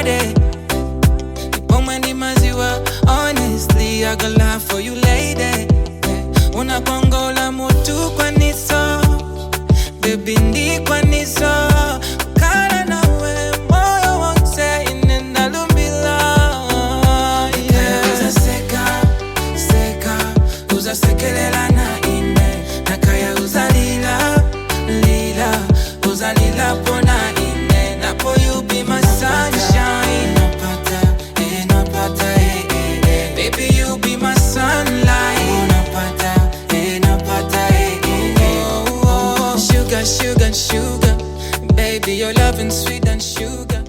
body. Nipomweni maziwa, honestly, I gon' lie for you, lady. Unakongola mutu kwa niso, baby ndi kwa niso. Kala nawe moyo wonse inenda lumbila. Uza seka, uza sekelela na ine. Nakaya uza lila, uza lila pona ine. Napo you be my sunshine. Napata, baby you be my sunlight. Sugar, baby, your loving sweet and sugar.